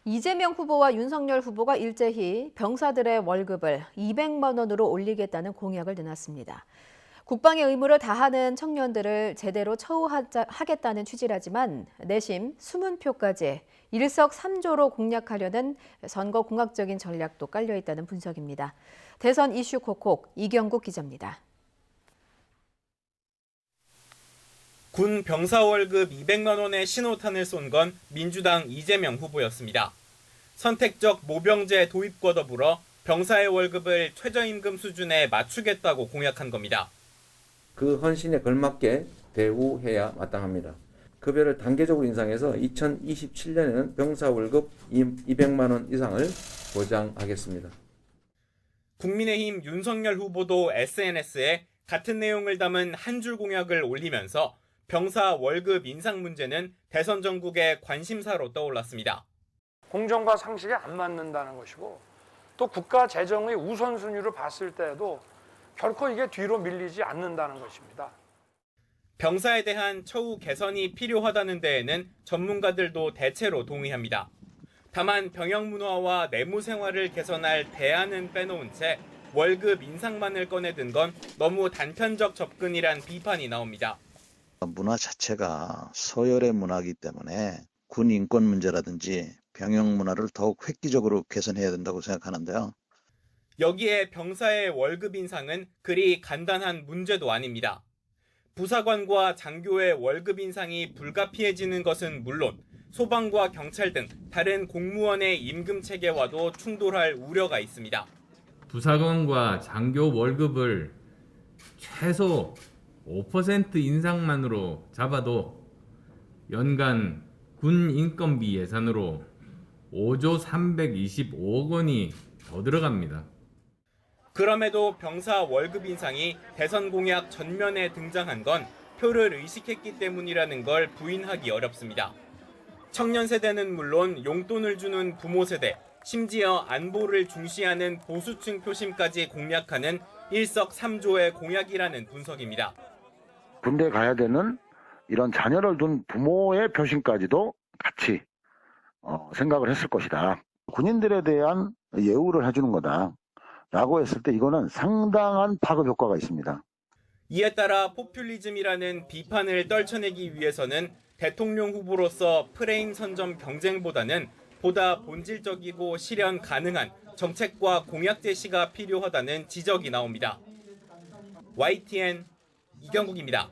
이재명 후보와 윤석열 후보가 일제히 병사들의 월급을 200만 원으로 올리겠다는 공약을 내놨습니다. 국방의 의무를 다하는 청년들을 제대로 처우하겠다는 취지라지만 내심 숨은 표까지 일석삼조로 공략하려는 선거공학적인 전략도 깔려 있다는 분석입니다. 대선 이슈 콕콕 이경국 기자입니다. 군 병사 월급 200만 원의 신호탄을 쏜 건 민주당 이재명 후보였습니다. 선택적 모병제 도입과 더불어 병사의 월급을 최저임금 수준에 맞추겠다고 공약한 겁니다. 그 헌신에 걸맞게 대우해야 마땅합니다. 급여를 단계적으로 인상해서 2027년에는 병사 월급 200만 원 이상을 보장하겠습니다. 국민의힘 윤석열 후보도 SNS에 같은 내용을 담은 한 줄 공약을 올리면서 병사 월급 인상 문제는 대선 전국의 관심사로 떠올랐습니다. 공정과 상식에 안 맞는다는 것이고 또 국가 재정의 우선순위를 봤을 때도 결코 이게 뒤로 밀리지 않는다는 것입니다. 병사에 대한 처우 개선이 필요하다는 데에는 전문가들도 대체로 동의합니다. 다만 병역 문화와 내무 생활을 개선할 대안은 빼놓은 채 월급 인상만을 꺼내든 건 너무 단편적 접근이란 비판이 나옵니다. 문화 자체가 서열의 문화이기 때문에 군 인권 문제라든지 병역 문화를 더욱 획기적으로 개선해야 된다고 생각하는데요. 여기에 병사의 월급 인상은 그리 간단한 문제도 아닙니다. 부사관과 장교의 월급 인상이 불가피해지는 것은 물론 소방과 경찰 등 다른 공무원의 임금 체계와도 충돌할 우려가 있습니다. 부사관과 장교 월급을 최소 5% 인상만으로 잡아도 연간 군 인건비 예산으로 5조 325억 원이 더 들어갑니다. 그럼에도 병사 월급 인상이 대선 공약 전면에 등장한 건 표를 의식했기 때문이라는 걸 부인하기 어렵습니다. 청년 세대는 물론 용돈을 주는 부모 세대, 심지어 안보를 중시하는 보수층 표심까지 공략하는 일석삼조의 공약이라는 분석입니다. 군대 가야 되는 이런 자녀를 둔 부모의 표심까지도 같이 생각을 했을 것이다. 군인들에 대한 예우를 해주는 거다라고 했을 때 이거는 상당한 파급 효과가 있습니다. 이에 따라 포퓰리즘이라는 비판을 떨쳐내기 위해서는 대통령 후보로서 프레임 선점 경쟁보다는 보다 본질적이고 실현 가능한 정책과 공약 제시가 필요하다는 지적이 나옵니다. YTN 이경국입니다.